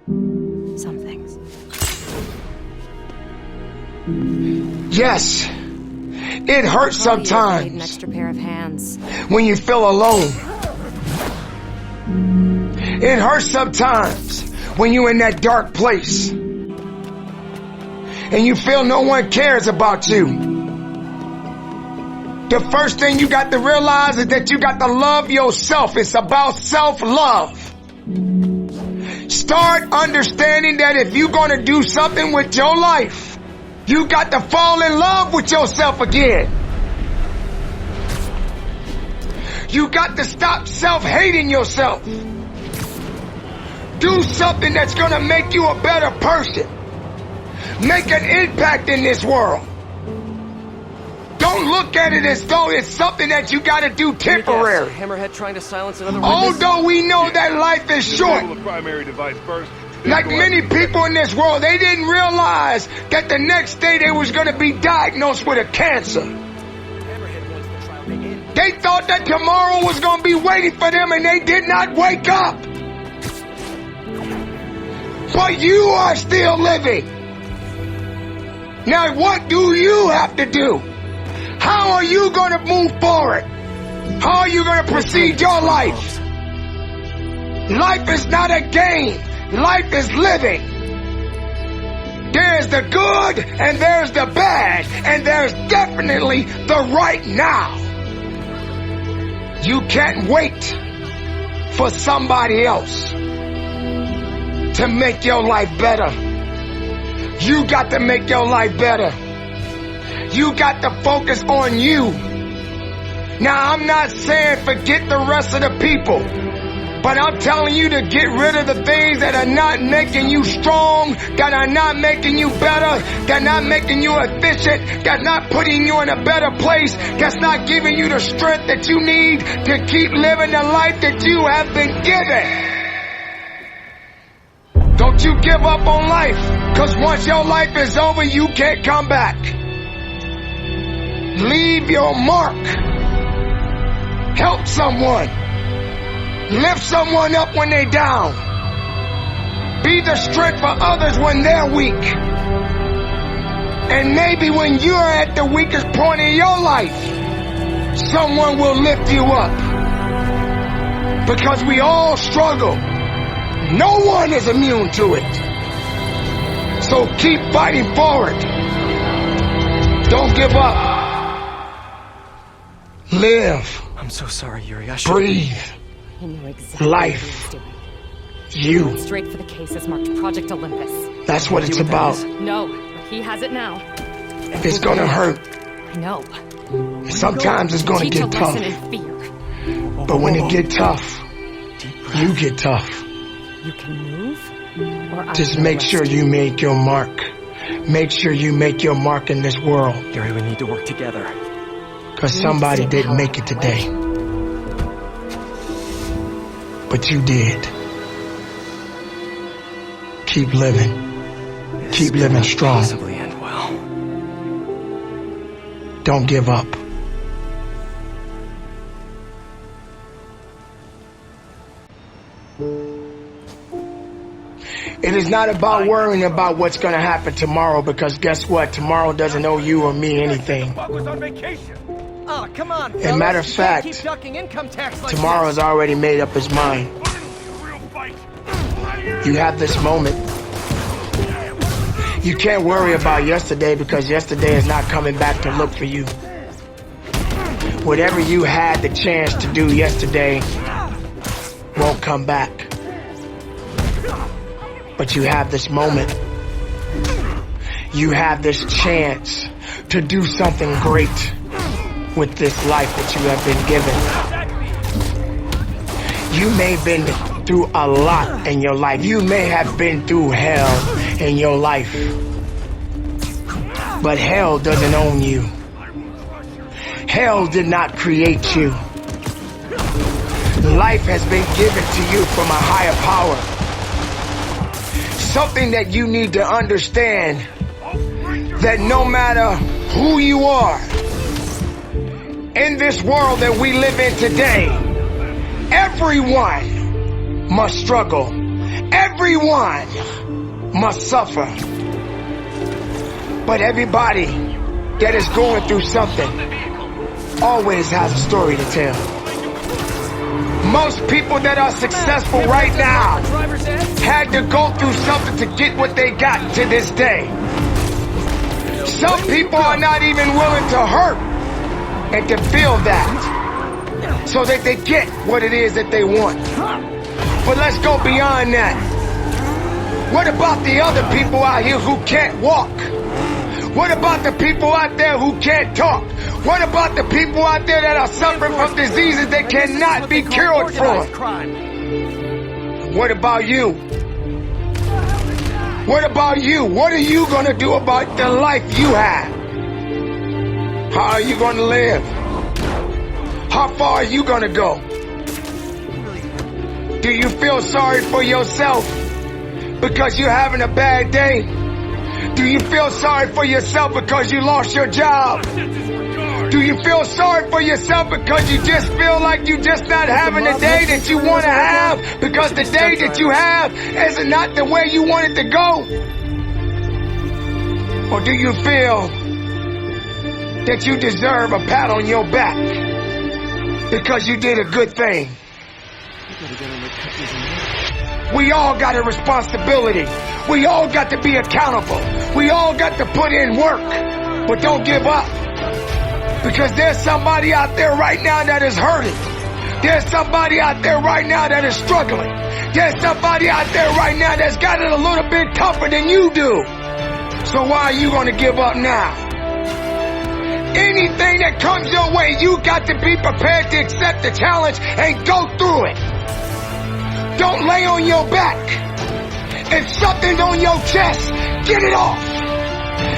Some things. Yes, it hurts Probably need an sometimes extra pair of hands. when you feel alone. It hurts sometimes when you're in that dark place and you feel no one cares about you. The first thing you got to realize is that you got to love yourself. It's about self-love. Start understanding that if you're going to do something with your life, you got to fall in love with yourself again. You got to stop self-hating yourself. Do something that's going to make you a better person. Make an impact in this world. Don't look at it as though it's something that you got to do temporary. Hammerhead trying to silence another witness? Although we know that life is short. The primary device first. Like many people in this world, they didn't realize that the next day they was going to be diagnosed with a cancer. They thought that tomorrow was going to be waiting for them and they did not wake up. But you are still living. Now what do you have to do? How are you going to move forward? How are you going to proceed your life? Life is not a game. Life is living. There's the good and there's the bad and there's definitely the right now. You can't wait for somebody else to make your life better. You got to make your life better. You got to focus on you. Now, I'm not saying forget the rest of the people, but I'm telling you to get rid of the things that are not making you strong, that are not making you better, that are not making you efficient, that's not putting you in a better place, that's not giving you the strength that you need to keep living the life that you have been given. Don't you give up on life, because once your life is over, you can't come back. Leave your mark. Help someone. Lift someone up when they're down. Be the strength for others when they're weak. And maybe when you're at the weakest point in your life, someone will lift you up. Because we all struggle. No one is immune to it. So keep fighting forward. Don't give up. Live. I'm so sorry, Yuri. Breathe. He knew exactly Life. what he was doing. You. Went straight for the cases marked Project Olympus. That's what it's about. No, but he has it now. It's gonna hurt. I know. Sometimes it's gonna Teach a get tough. lesson in fear. But when it get tough, you get tough. You can move, or I Just will make arrest sure you make your mark. Make sure you make your mark in this world. Yuri, we need to work together. Because somebody didn't make it today. But you did. Keep living. Keep living strong. Possibly end well. Don't give up. It is not about worrying about what's going to happen tomorrow, because guess what? Tomorrow doesn't owe you or me anything. was on vacation. Oh, come on, As a matter of fact, keep ducking income tax like tomorrow's already made up his mind. You have this moment. You can't worry about yesterday, because yesterday is not coming back to look for you. Whatever you had the chance to do yesterday won't come back. But you have this moment. You have this chance to do something great with this life that you have been given. You may have been through a lot in your life. You may have been through hell in your life. But hell doesn't own you. Hell did not create you. Life has been given to you from a higher power. Something that you need to understand, that no matter who you are, in this world that we live in today, everyone must struggle. Everyone must suffer. But everybody that is going through something always has a story to tell. Most people that are successful right now had to go through something to get what they got to this day. Some people are not even willing to hurt and to feel that so that they get what it is that they want. But let's go beyond that. What about the other people out here who can't walk? What about the people out there who can't talk? What about the people out there that are suffering from diseases that cannot be cured from? What about you? What about you? What are you going to do about the life you have? How are you going to live? How far are you going to go? Do you feel sorry for yourself because you're having a bad day? Do you feel sorry for yourself because you lost your job? Do you feel sorry for yourself because you just feel like you're just not having the day that you want to have because the day that you have is not the way you want it to go? Or do you feel that you deserve a pat on your back because you did a good thing? We all got a responsibility. We all got to be accountable. We all got to put in work. But don't give up. Because there's somebody out there right now that is hurting. There's somebody out there right now that is struggling. There's somebody out there right now that's got it a little bit tougher than you do. So why are you going to give up now? Anything that comes your way, you got to be prepared to accept the challenge and go through it. Don't lay on your back. If something's on your chest, get it off.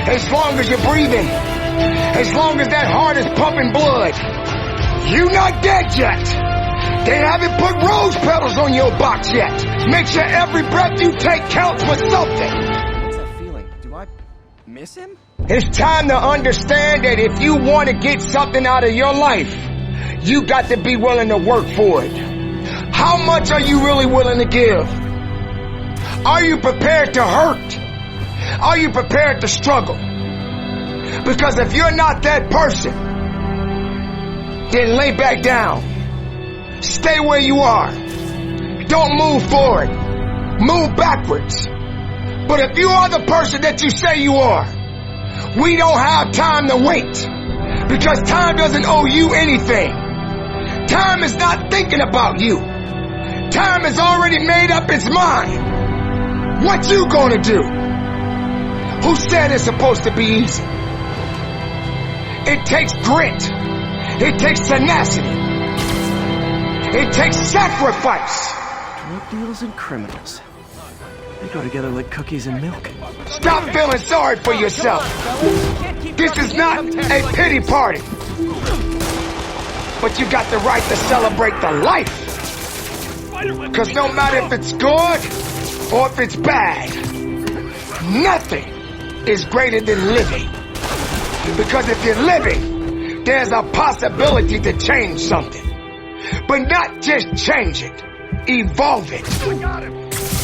As long as you're breathing, as long as that heart is pumping blood, you're not dead yet. They haven't put rose petals on your box yet. Make sure every breath you take counts for something. What's that feeling? Do I miss him? It's time to understand that if you want to get something out of your life, you got to be willing to work for it. How much are you really willing to give? Are you prepared to hurt? Are you prepared to struggle? Because if you're not that person, then lay back down. Stay where you are. Don't move forward. Move backwards. But if you are the person that you say you are, we don't have time to wait. Because time doesn't owe you anything. Time is not thinking about you. Time has already made up its mind. What you gonna do? Who said it's supposed to be easy? It takes grit. It takes tenacity. It takes sacrifice. Drug deals and criminals. They go together like cookies and milk. Stop feeling sorry for yourself. This is not a pity party. But you got the right to celebrate the life. Because no matter if it's good or if it's bad, nothing is greater than living. Because if you're living, there's a possibility to change something. But not just change it, evolve it.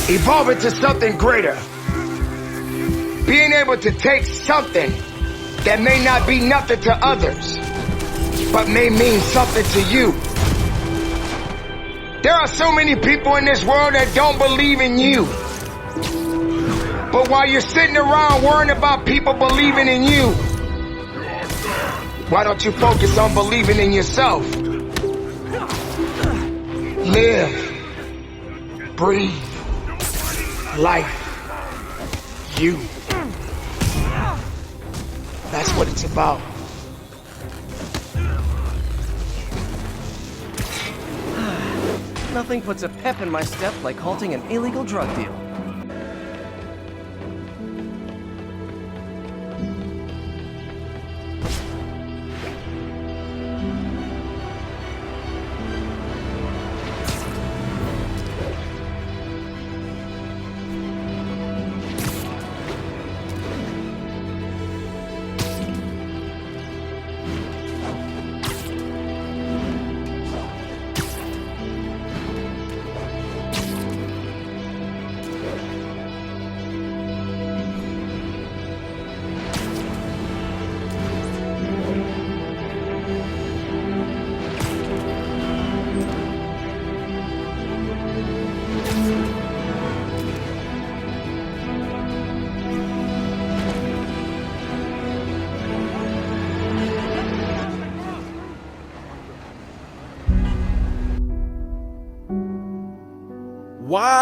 Evolve it to something greater. Being able to take something that may not be nothing to others, but may mean something to you. There are so many people in this world that don't believe in you. But while you're sitting around worrying about people believing in you, why don't you focus on believing in yourself? Live, breathe, life, you. That's what it's about. Nothing puts a pep in my step like halting an illegal drug deal.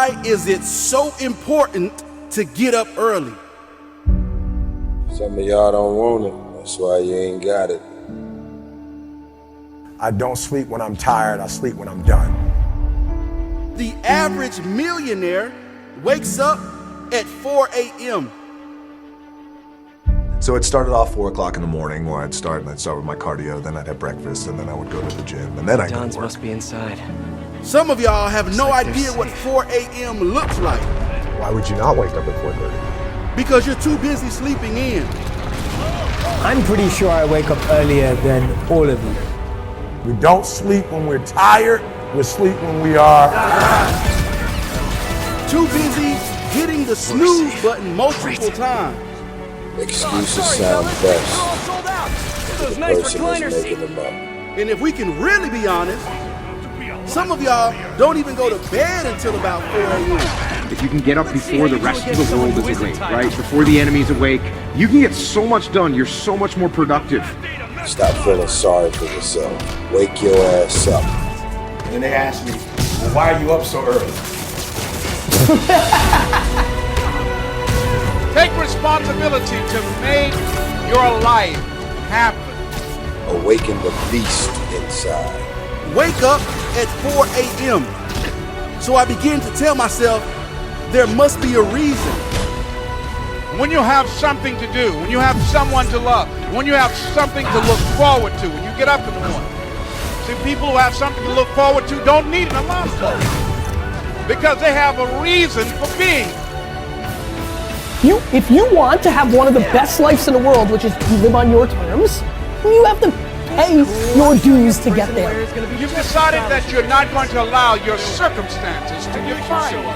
Why is it so important to get up early? Some of y'all don't want it. That's why you ain't got it. I don't sleep when I'm tired. I sleep when I'm done. The average millionaire wakes up at 4 a.m. So it started off 4 o'clock in the morning where I'd start with my cardio, then I'd have breakfast, and then I would go to the gym, and then I'd go Dons to work. must be inside. Some of y'all have no like they're idea what safe. 4 a.m. looks like Why would you not wake up at 4:30? because you're too busy sleeping in. I'm pretty sure I wake up earlier than all of you. We don't sleep when we're tired. We sleep when we are. Too busy hitting the snooze button multiple times. Excuses sound best. The person is making them up. And if we can really be honest, some of y'all don't even go to bed until about 4 a.m. If you can get up before the rest of the world is awake, right? Before the enemy's awake, you can get so much done. You're so much more productive. Stop feeling sorry for yourself. Wake your ass up. And then they ask me, well, why are you up so early? Take responsibility to make your life happen. Awaken the beast inside. Wake up at 4 a.m. So I begin to tell myself there must be a reason. When you have something to do, when you have someone to love, when you have something to look forward to, when you get up in the morning. See, people who have something to look forward to don't need an alarm clock because they have a reason for being. If you want to have one of the best lives in the world, which is you live on your terms, you have to pay your dues to get there. You've decided that you're not going to allow your circumstances to define you.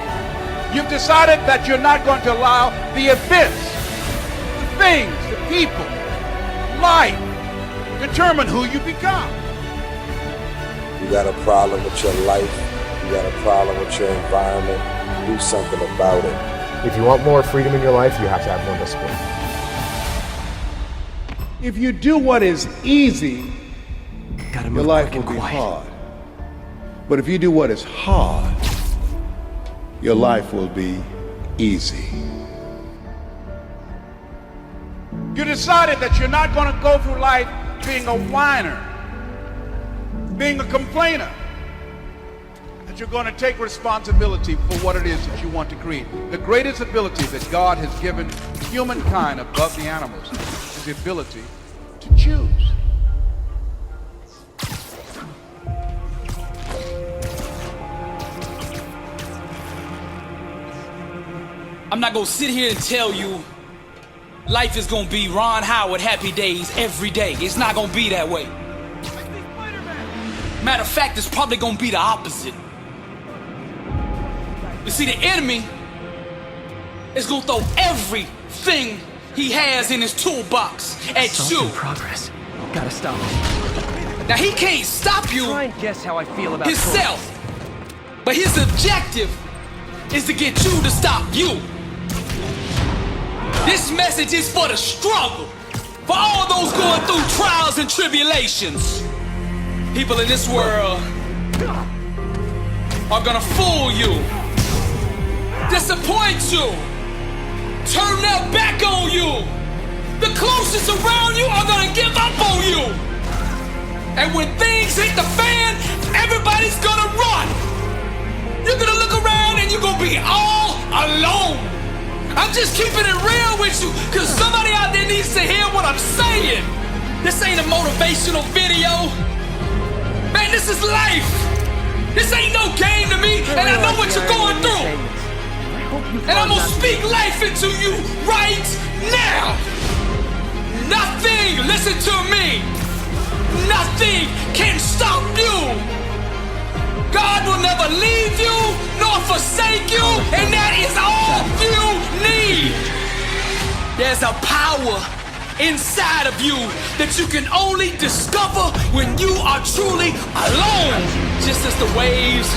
You've decided that you're not going to allow the events, the things, the people, life, determine who you become. You got a problem with your life. You got a problem with your environment. Do something about it. If you want more freedom in your life, you have to have more discipline. If you do what is easy, Your life will be hard. But if you do what is hard, your life will be easy. you decided that you're not going to go through life being a whiner, being a complainer, that you're going to take responsibility for what it is that you want to create. The greatest ability that God has given humankind above the animals is the ability to choose. I'm not gonna sit here and tell you life is gonna be Ron Howard happy days every day. It's not gonna be that way. Matter of fact, it's probably gonna be the opposite. You see, the enemy is gonna throw everything he has in his toolbox at you. Progress. Gotta stop. Now he can't stop you Try and guess how I feel about himself, but his objective is to get you to stop you. This message is for the struggle, for all those going through trials and tribulations. People in this world are gonna fool you, disappoint you, turn their back on you. The closest around you are gonna give up on you. And when things hit the fan, everybody's gonna run. You're gonna look around and you're gonna be all alone. I'm just keeping it real with you, cause somebody out there needs to hear what I'm saying. This ain't a motivational video. Man, this is life. This ain't no game to me, and I know what you're going through. And I'm gonna speak life into you right now. Nothing, listen to me, nothing can stop you. God will never leave you nor forsake you, and that is all you need. There's a power inside of you that you can only discover when you are truly alone. Just as the waves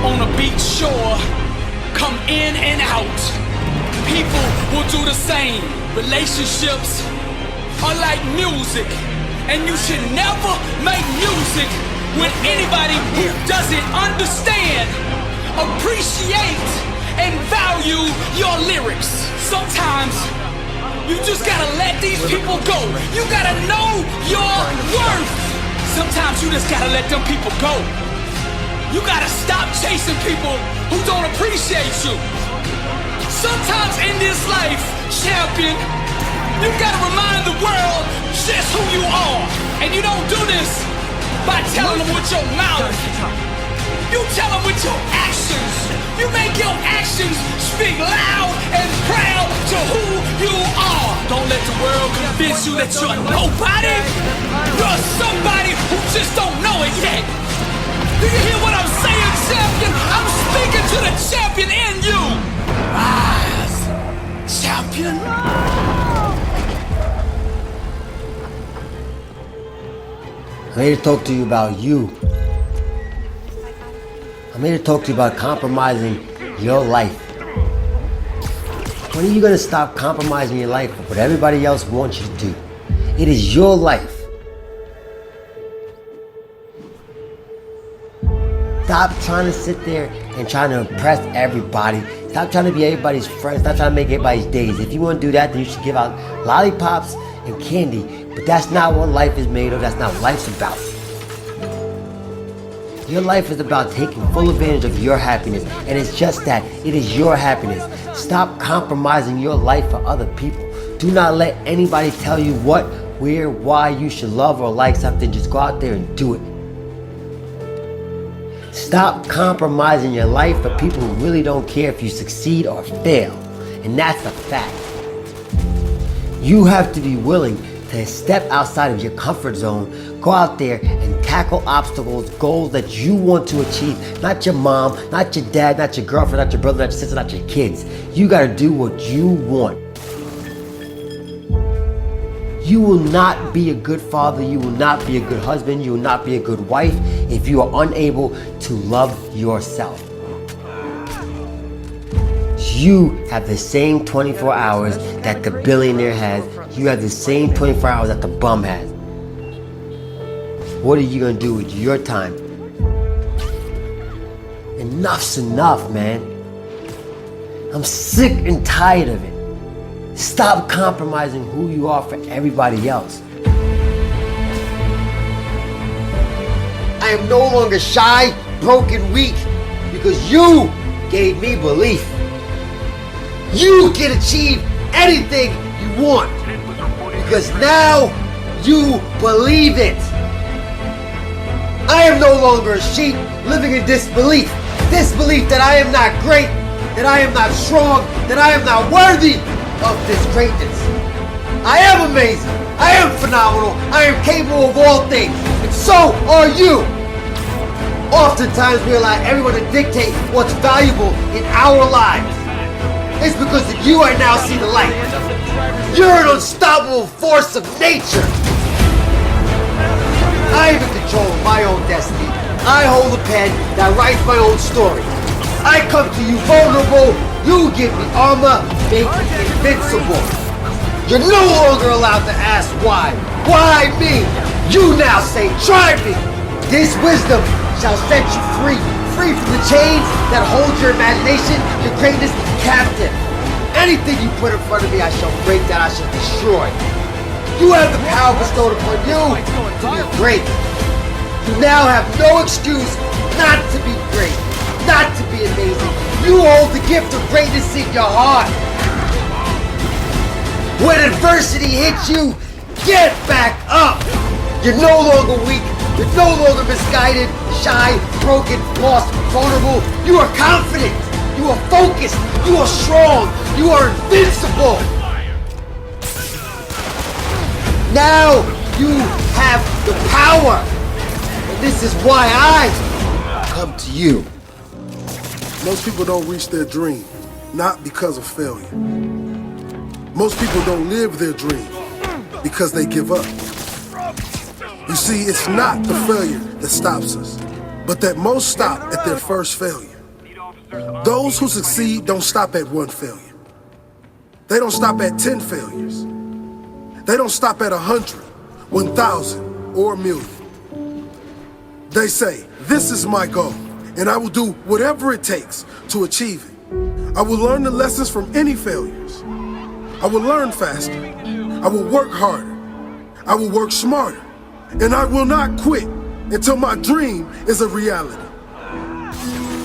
on a beach shore come in and out, people will do the same. Relationships are like music, and you should never make music with anybody who doesn't understand, appreciate, and value your lyrics. Sometimes you just gotta let these people go. You gotta know your worth. Sometimes you just gotta let them people go. You gotta stop chasing people who don't appreciate you. Sometimes in this life, champion, you gotta remind the world just who you are. And you don't do this by telling them with your mouth. You tell them with your actions. You make your actions speak loud and proud to who you are. Don't let the world convince you that you're nobody. You're somebody who just don't know it yet. Do you hear what I'm saying, champion? I'm speaking to the champion in you. Rise, champion. I'm here to talk to you about you. I'm here to talk to you about compromising your life. When are you gonna stop compromising your life for what everybody else wants you to do? It is your life. Stop trying to sit there and trying to impress everybody. Stop trying to be everybody's friend. Stop trying to make everybody's days. If you want to do that, then you should give out lollipops and candy. But that's not what life is made of. That's not what life's about. Your life is about taking full advantage of your happiness. And it's just that. It is your happiness. Stop compromising your life for other people. Do not let anybody tell you what, where, why you should love or like something. Just go out there and do it. Stop compromising your life for people who really don't care if you succeed or fail. And that's a fact. You have to be willing to step outside of your comfort zone, go out there and tackle obstacles, goals that you want to achieve. Not your mom, not your dad, not your girlfriend, not your brother, not your sister, not your kids. You gotta do what you want. You will not be a good father, you will not be a good husband, you will not be a good wife if you are unable to love yourself. You have the same 24 hours that the billionaire has. You have the same 24 hours that the bum has. What are you gonna do with your time? Enough's enough, man. I'm sick and tired of it. Stop compromising who you are for everybody else. I am no longer shy, broken, weak, because you gave me belief. You can achieve anything you want, because now you believe it. I am no longer a sheep living in disbelief. Disbelief that I am not great, that I am not strong, that I am not worthy of this greatness. I am amazing. I am phenomenal. I am capable of all things. And so are you. Oftentimes we allow everyone to dictate what's valuable in our lives. It's because you right now see the light. You're an unstoppable force of nature. I am in control of my own destiny. I hold a pen that writes my own story. I come to you vulnerable. You give me armor, make me invincible. You're no longer allowed to ask why. Why me? You now say, try me. This wisdom shall set you free. Free from the chains that hold your imagination, your greatness captive. Anything you put in front of me, I shall break, that I shall destroy. You have the power bestowed upon you to be great. You now have no excuse not to be great, not to be amazing. You hold the gift of greatness in your heart. When adversity hits you, get back up. You're no longer weak. You're no longer misguided, shy, broken, lost, vulnerable. You are confident. You are focused. You are strong. You are invincible. Now you have the power. And this is why I come to you. Most people don't reach their dream, not because of failure. Most people don't live their dream because they give up. You see, it's not the failure that stops us, but that most stop at their first failure. Those who succeed don't stop at one failure. They don't stop at 10 failures. They don't stop at 100, 1,000, or 1,000,000. They say, this is my goal, and I will do whatever it takes to achieve it. I will learn the lessons from any failures. I will learn faster. I will work harder. I will work smarter. And I will not quit until my dream is a reality.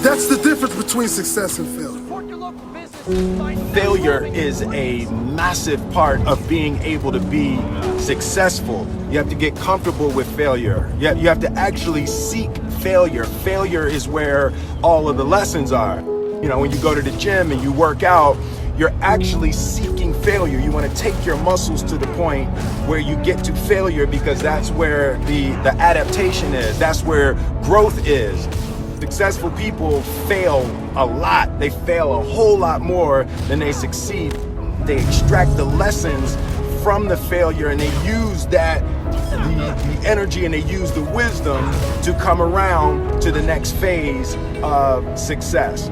That's the difference between success and failure. Failure is a massive part of being able to be successful. You have to get comfortable with failure. You have to actually seek failure. Failure is where all of the lessons are. You know, when you go to the gym and you work out, you're actually seeking failure. You want to take your muscles to the point where you get to failure, because that's where the adaptation is. That's where growth is. Successful people fail a lot. They fail a whole lot more than they succeed. They extract the lessons from the failure and they use that, the energy, and they use the wisdom to come around to the next phase of success.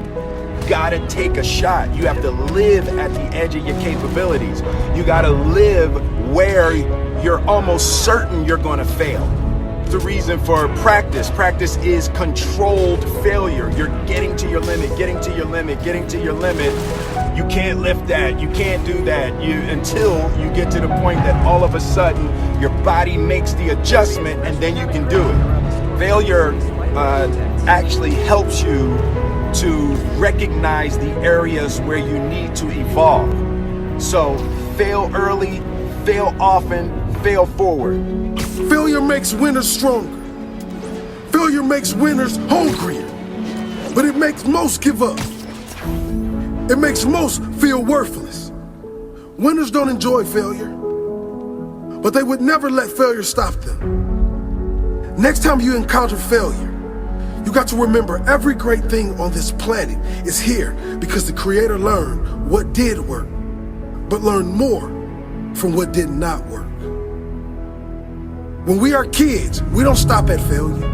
Gotta take a shot. You have to live at the edge of your capabilities. You gotta live where you're almost certain you're gonna fail. The reason for practice. Practice is controlled failure. You're getting to your limit, getting to your limit, getting to your limit. You can't lift that, you can't do that, until you get to the point that all of a sudden your body makes the adjustment and then you can do it. Failure actually helps you to recognize the areas where you need to evolve. So fail early, fail often, fail forward. Failure makes winners stronger. Failure makes winners hungrier. But it makes most give up. It makes most feel worthless. Winners don't enjoy failure, but they would never let failure stop them. Next time you encounter failure, you got to remember every great thing on this planet is here because the Creator learned what did work, but learned more from what did not work. When we are kids, we don't stop at failure.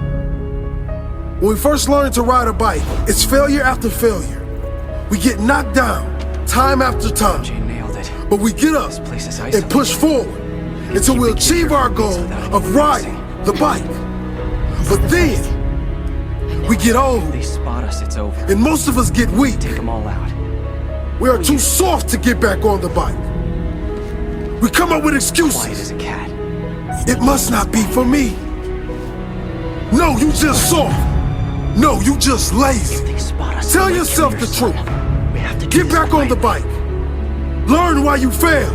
When we first learn to ride a bike, it's failure after failure. We get knocked down time after time, but we get up and push forward until we achieve our goal of riding the bike. But then, we get old, They spot us, it's over. and most of us get weak. Take them all out. We are too soft to get back on the bike. We come up with excuses. Quiet as a cat. It must not be for me. No, you just soft. No, you just lazy. Tell yourself the truth. Get back on the bike. Learn why you fail.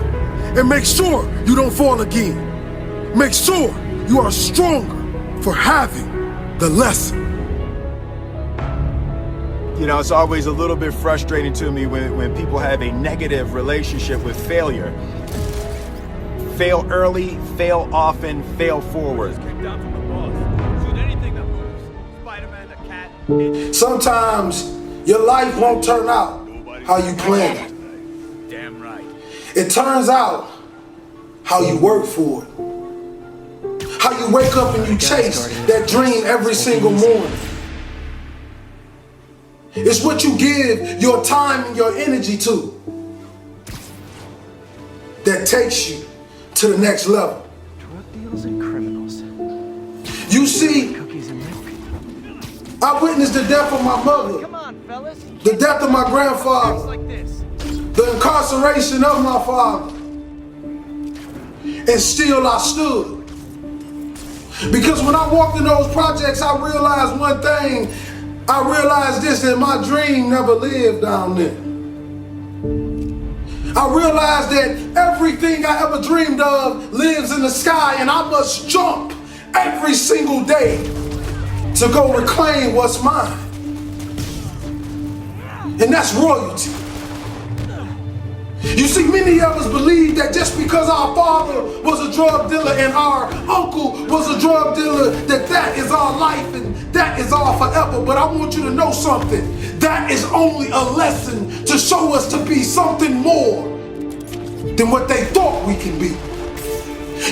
And make sure you don't fall again. Make sure you are stronger for having the lesson. You know, it's always a little bit frustrating to me when people have a negative relationship with failure. Fail early, fail often, fail forward. Sometimes your life won't turn out how you planned it. Damn right. It turns out how you work for it. How you wake up and you chase that dream every single morning. It's what you give your time and your energy to that takes you to the next level. Drug deals and criminals. You see, I witnessed the death of my mother, the death of my grandfather, the incarceration of my father, and still I stood. Because when I walked in those projects, I realized one thing. I realized this, that my dream never lived down there. I realized that everything I ever dreamed of lives in the sky, and I must jump every single day to go reclaim what's mine. And that's royalty. You see, many of us believe that just because our father was a drug dealer and our uncle was a drug dealer, that is our life and that is all forever. But I want you to know something. That is only a lesson to show us to be something more than what they thought we can be.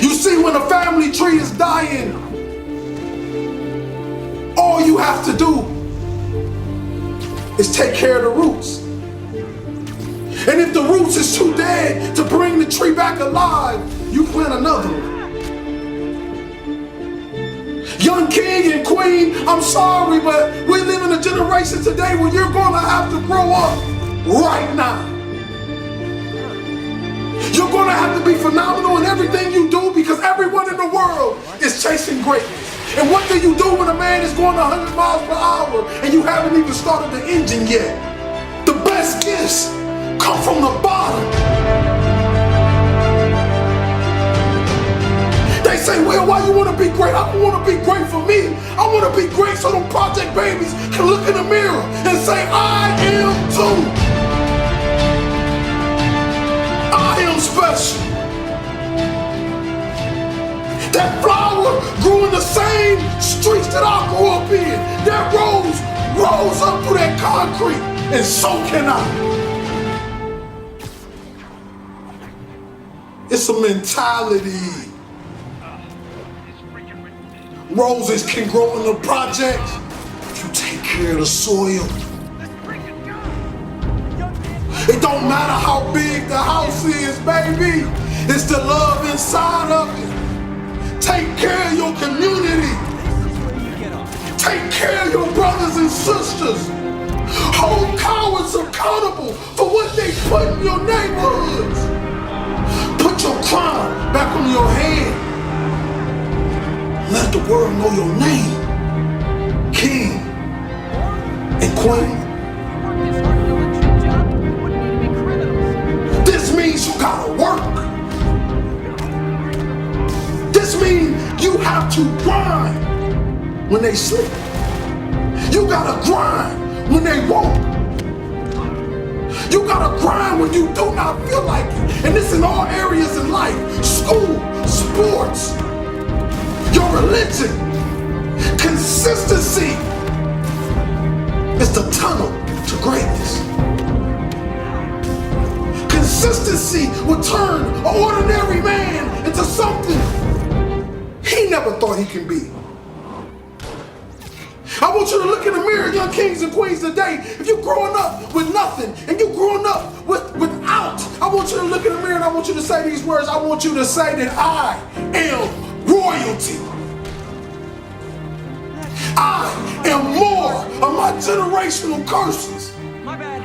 You see, when a family tree is dying, all you have to do is take care of the roots. And if the roots is too dead to bring the tree back alive, you plant another one. Young king and queen, I'm sorry, but we live in a generation today where you're gonna have to grow up right now. You're gonna have to be phenomenal in everything you do because everyone in the world is chasing greatness. And what do you do when a man is going 100 miles per hour and you haven't even started the engine yet? The best gifts come from the bottom. They say, well, why you want to be great? I don't want to be great for me. I want to be great so them project babies can look in the mirror and say, I am too. I am special. That flower grew in the same streets that I grew up in. That rose rose up through that concrete, and so can I. It's a mentality. Roses can grow in the projects if you take care of the soil. It don't matter how big the house is, baby. It's the love inside of it. Take care of your community. Take care of your brothers and sisters. Hold cowards accountable for what they put in your neighborhoods. Put your crown back on your head. Let the world know your name. King and queen. This means you gotta work. This means you have to grind when they sleep. You gotta grind when they won't. You gotta grind when you do not feel like it. And this in all areas in life. School, sports, your religion. Consistency is the tunnel to greatness. Consistency will turn an ordinary man into something he never thought he could be. I want you to look in the mirror, young kings and queens today. If you're growing up with nothing and you're growing up without, I want you to look in the mirror and I want you to say these words. I want you to say that I am royalty. I am more of my generational curses. My bad.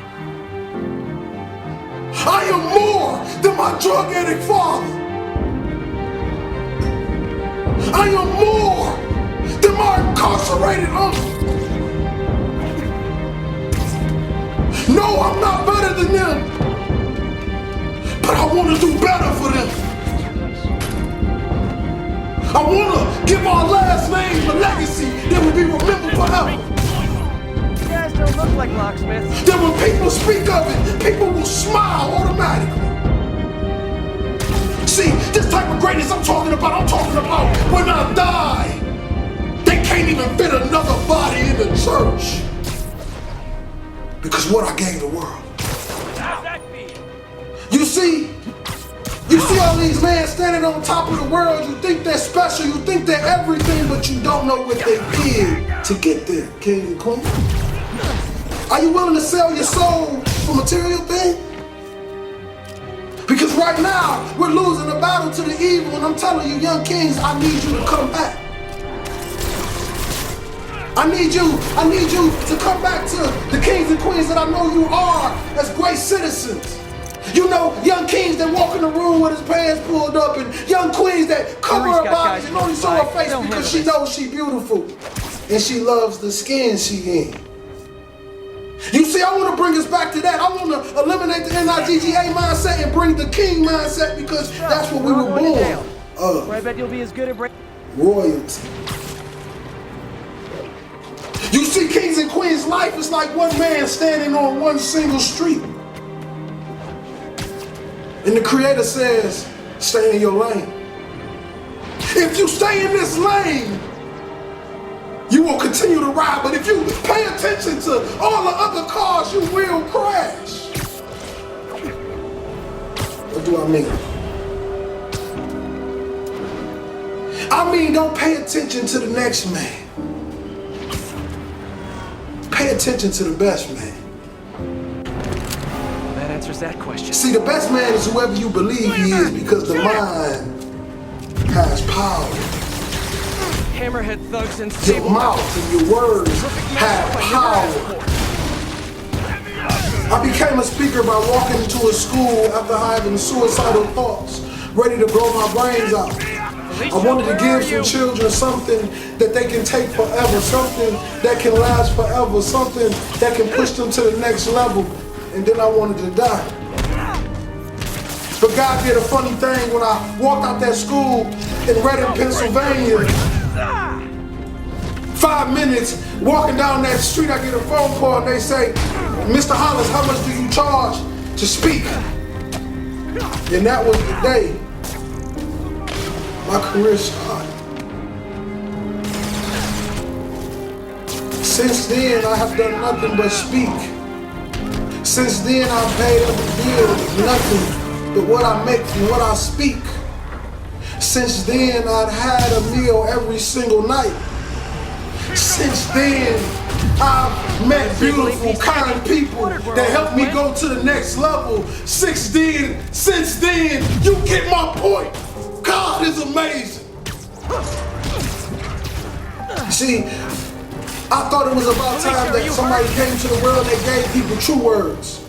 I am more than my drug addict father. I am more than my incarcerated uncle. No, I'm not better than them, but I want to do better for them. I want to give our last name a legacy that will be remembered forever. You guys don't look like locksmiths. That when people speak of it, people will smile automatically. See, this type of greatness I'm talking about when I die, they can't even fit another body in the church. Because what I gave the world. You see all these men standing on top of the world, you think they're special, you think they're everything, but you don't know what they did to get there, king and queen. Are you willing to sell your soul for material things? Because right now, we're losing the battle to the evil, and I'm telling you, young kings, I need you to come back. I need you to come back to the kings and queens that I know you are as great citizens. You know, young kings that walk in the room with his pants pulled up, and young queens that cover her body and only show her face because she knows she's beautiful and she loves the skin she in. You see, I want to bring us back to that. I want to eliminate the NIGGA mindset and bring the king mindset because that's what we were born of. I bet you'll be as good at royalty. You see, kings and queens' life is like one man standing on one single street. And the Creator says, stay in your lane. If you stay in this lane, you will continue to ride. But if you pay attention to all the other cars, you will crash. What do I mean? I mean, don't pay attention to the next man. Pay attention to the best man. That answers that question. See, the best man is whoever you believe he is because the mind has power. Hammerhead thugs and your mouth and your words have power. I became a speaker by walking into a school after having suicidal thoughts, ready to blow my brains out. I wanted to give some children something that they can take forever, something that can last forever, something that can push them to the next level. And then I wanted to die. But God did a funny thing when I walked out that school in Reading, Pennsylvania. 5 minutes walking down that street, I get a phone call and they say, Mr. Hollis, how much do you charge to speak? And that was the day my career started. Since then, I have done nothing but speak. Since then, I've paid every bill with nothing but what I make from what I speak. Since then, I've had a meal every single night. Since then, I've met beautiful, kind people that help me go to the next level. Since then, you get my point. God is amazing. See, I thought it was about time that somebody came to the world that gave people true words.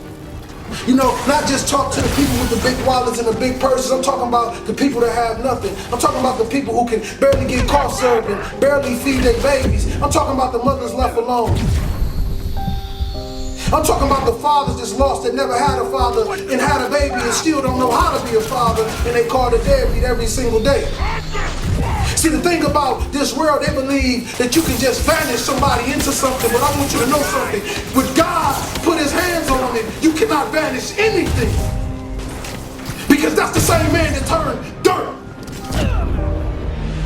You know, not just talk to the people with the big wallets and the big purses. I'm talking about the people that have nothing. I'm talking about the people who can barely get car served and barely feed their babies. I'm talking about the mothers left alone. I'm talking about the fathers that's lost that never had a father and had a baby and still don't know how to be a father, and they call it deadbeat every single day. See, the thing about this world, they believe that you can just vanish somebody into something, but I want you to know something. When God put his hands on it, you cannot vanish anything. Because that's the same man that turned dirt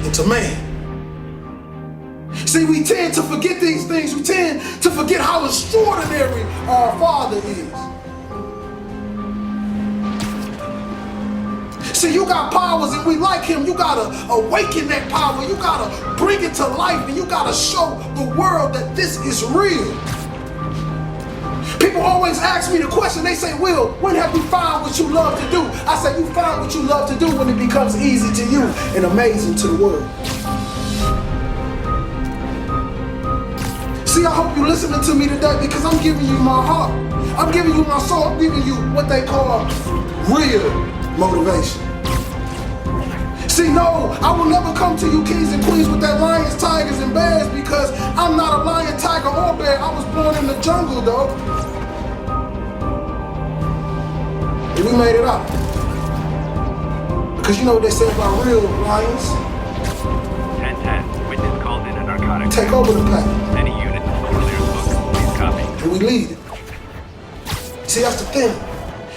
into man. See, we tend to forget these things. We tend to forget how extraordinary our Father is. See, you got powers and we like him. You gotta awaken that power. You gotta bring it to life and you gotta show the world that this is real. People always ask me the question, they say, Will, when have you found what you love to do? I say, you find what you love to do when it becomes easy to you and amazing to the world. See, I hope you're listening to me today because I'm giving you my heart. I'm giving you my soul. I'm giving you what they call real motivation. See, no, I will never come to you kings and queens with that lions, tigers, and bears because I'm not a lion, tiger, or bear. I was born in the jungle, though. And we made it out. Because you know what they say about real lions? 10-10, witness called in a narcotic. Take over the pack. Any unit clear book, please copy. And we lead it. See, that's the thing.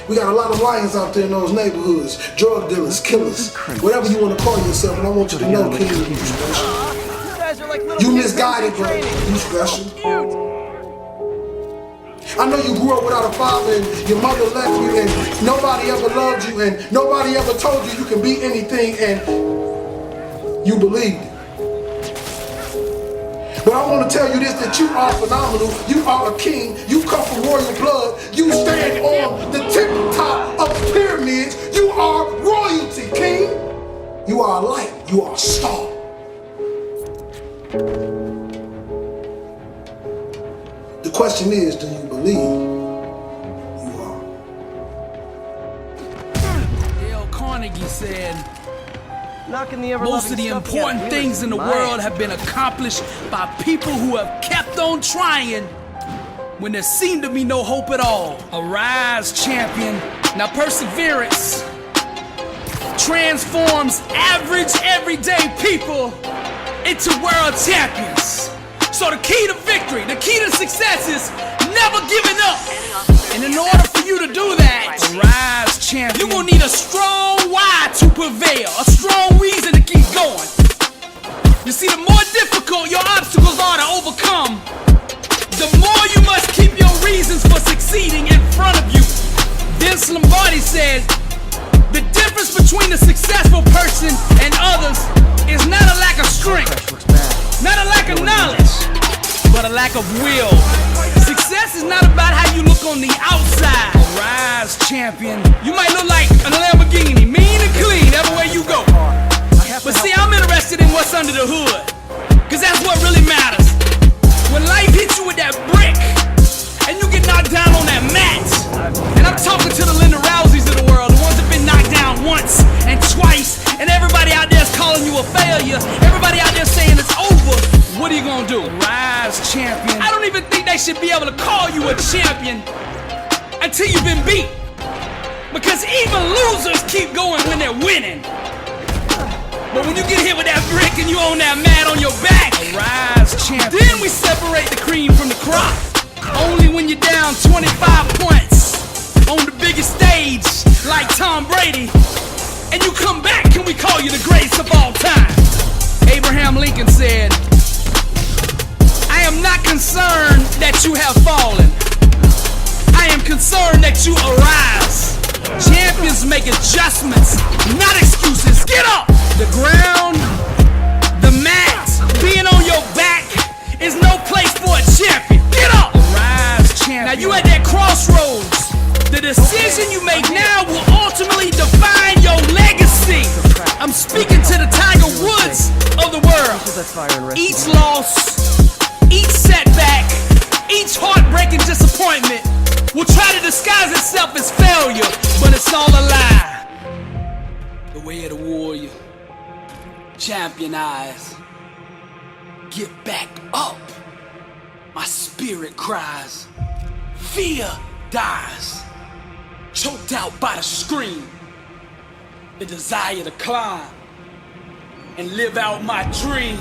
We got a lot of lions out there in those neighborhoods. Drug dealers, killers, whatever you want to call yourself. And I want you to know, King, you special. You misguided, but you special. I know you grew up without a father and your mother left you and nobody ever loved you and nobody ever told you you can be anything and you believed it. But I want to tell you this, that you are phenomenal. You are a king. You come from royal blood. You stand on the tip top of the pyramids. You are royalty, king. You are a light. You are a star. The question is, do you believe you are? Dale Carnegie said, most of the important things in the world have been accomplished by people who have kept on trying when there seemed to be no hope at all. Arise, champion. Now perseverance transforms average, everyday people into world champions. So the key to victory, the key to success is never giving up. And in order for you to do that, arise, champion, you're gonna need a strong why to prevail, a strong reason to keep going. You see, the more difficult your obstacles are to overcome, the more you must keep your reasons for succeeding in front of you. Vince Lombardi said, the difference between a successful person and others is not a lack of strength, not a lack of knowledge, but a lack of will. Success is not about how you look on the outside. Arise, champion. You might look like a Lamborghini, mean and clean, everywhere you go. But see, I'm interested in what's under the hood, cause that's what really matters. When life hits you with that brick, and you get knocked knocked down on that mat. And I'm talking to the Linda Rouseys of the world, the ones that been knocked down once and twice, and everybody out there is calling you a failure. Everybody out there saying it's over. What are you gonna do? Rise, champion. I don't even think they should be able to call you a champion until you've been beat. Because even losers keep going when they're winning. But when you get hit with that brick and you own that mat on your back, rise, champion. Then we separate the cream from the crop. Only when you're down 25 points on the biggest stage, like Tom Brady, and you come back, can we call you the greatest of all time? Abraham Lincoln said, I am not concerned that you have fallen. I am concerned that you arise. Champions make adjustments, not excuses. Get up! The ground, the mat, being on your back is no place for a champion. Get up! Arise, champion. Now you at that crossroads. The decision you make now will ultimately define your legacy. I'm speaking to the Tiger Woods of the world. Each loss, each setback, each heartbreaking disappointment will try to disguise itself as failure, but it's all a lie. The way of the warrior, champion eyes. Get back up, my spirit cries. Fear dies, choked out by the scream. The desire to climb and live out my dream.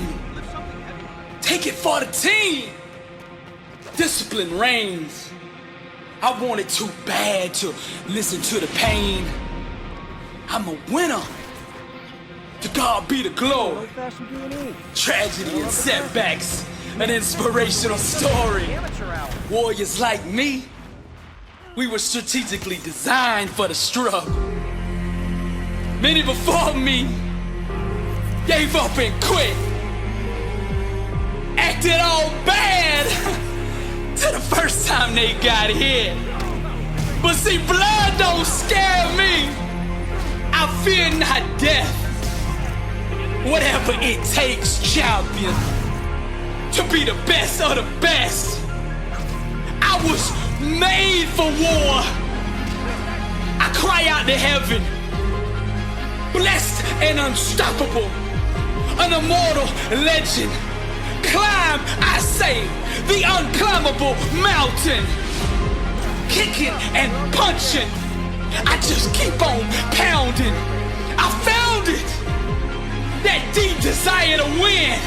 Take it for the team. Discipline reigns. I wanted too bad to listen to the pain. I'm a winner. To God be the glory. Tragedy and setbacks, an inspirational story. Warriors like me, we were strategically designed for the struggle. Many before me gave up and quit. Acted all bad to the first time they got hit. But see, blood don't scare me. I fear not death. Whatever it takes, champion, to be the best of the best. I was made for war. I cry out to heaven, blessed and unstoppable, an immortal legend. Climb, I say, the unclimbable mountain. Kicking and punching, I just keep on pounding. I found it, that deep desire to win.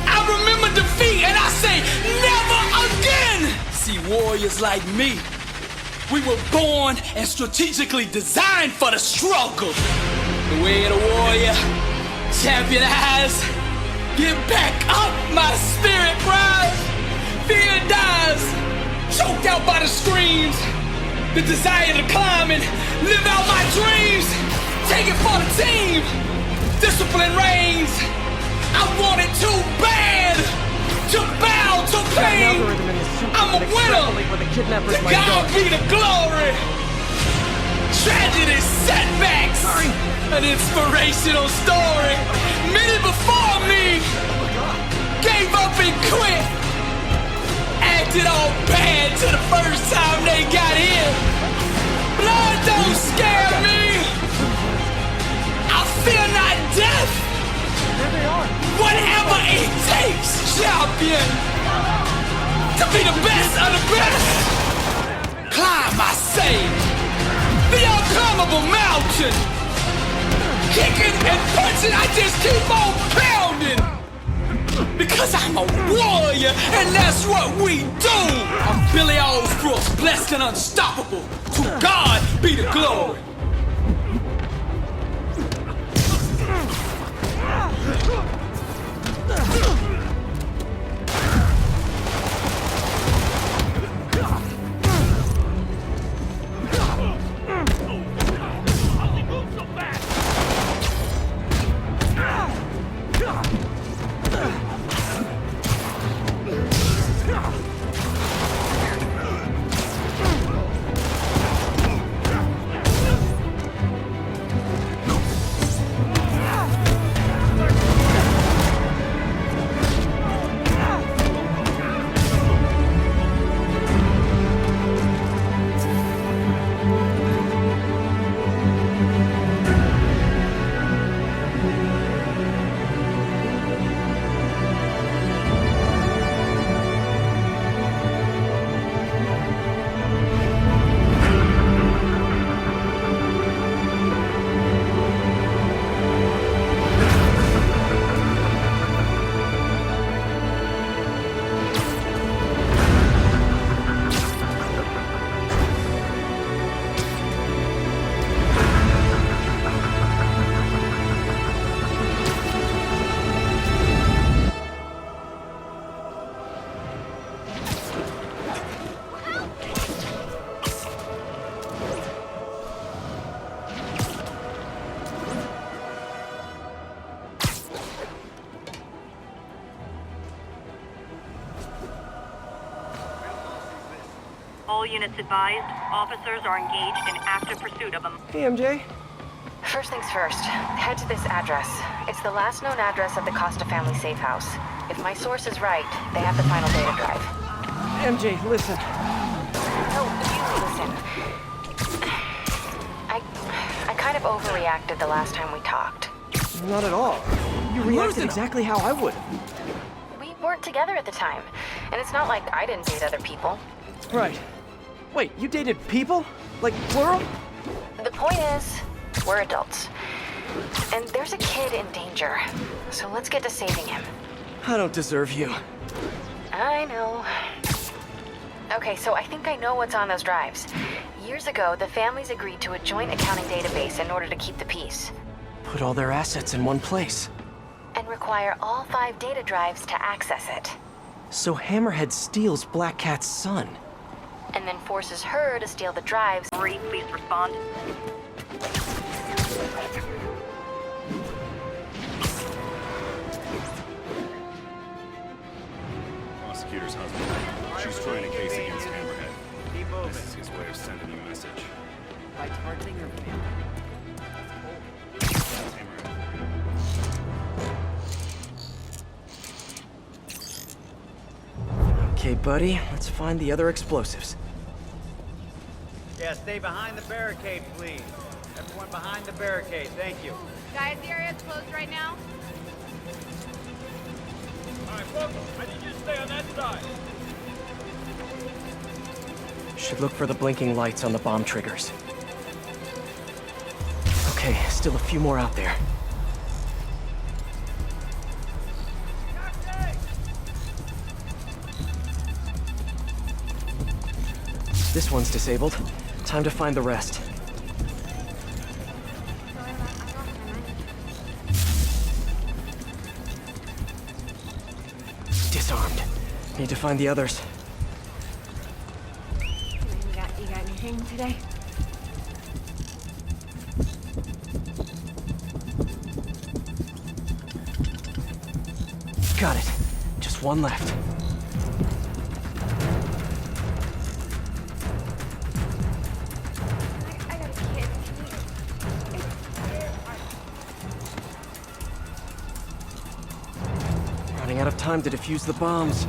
I remember defeat and I say, never again. See, warriors like me, we were born and strategically designed for the struggle. The way of the warrior, champion eyes. Get back up, my spirit cries. Fear dies, choked out by the screams. The desire to climb and live out my dreams. Take it for the team. Discipline reigns. I want it too bad to bow to pain. I'm a winner. To God be the glory. Tragedy, setbacks, an inspirational story. Many before me gave up and quit. Acted all bad to the first time they got here. Blood don't scare me. I fear not death. Whatever it takes, champion, to be the best of the best. Climb, I say, the unclimbable mountain. Kicking and punching, I just keep on pounding. Because I'm a warrior, and that's what we do. I'm Billy Allsbrooks, blessed and unstoppable. To God be the glory. units advised. Officers are engaged in active pursuit of them. Hey, MJ. First things first, head to this address. It's the last known address of the Costa family safe house. If my source is right, they have the final data drive. MJ, listen. No, you listen. I kind of overreacted the last time we talked. Not at all. You reacted exactly how I would. We weren't together at the time, and it's not like I didn't date other people. Right. Wait, you dated people? Like, plural? The point is, we're adults. And there's a kid in danger. So let's get to saving him. I don't deserve you. I know. Okay, so I think I know what's on those drives. Years ago, the families agreed to a joint accounting database in order to keep the peace. Put all their assets in one place. And require all 5 data drives to access it. So Hammerhead steals Black Cat's son. And then forces her to steal the drives. Marie, please respond. Prosecutor's husband. She's trying a case against Hammerhead. This is his way of sending a message. By targeting your family. Okay, buddy, let's find the other explosives. Yeah, stay behind the barricade, please. Everyone behind the barricade, thank you. Guys, the area's closed right now. Alright, focus. I need you to stay on that side. Should look for the blinking lights on the bomb triggers. Okay, still a few more out there. This one's disabled. Time to find the rest. Disarmed. Need to find the others. You got anything today? Got it. Just one left. Running out of time to defuse the bombs.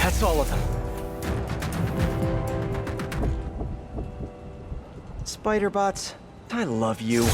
That's all of them. Spider bots, I love you.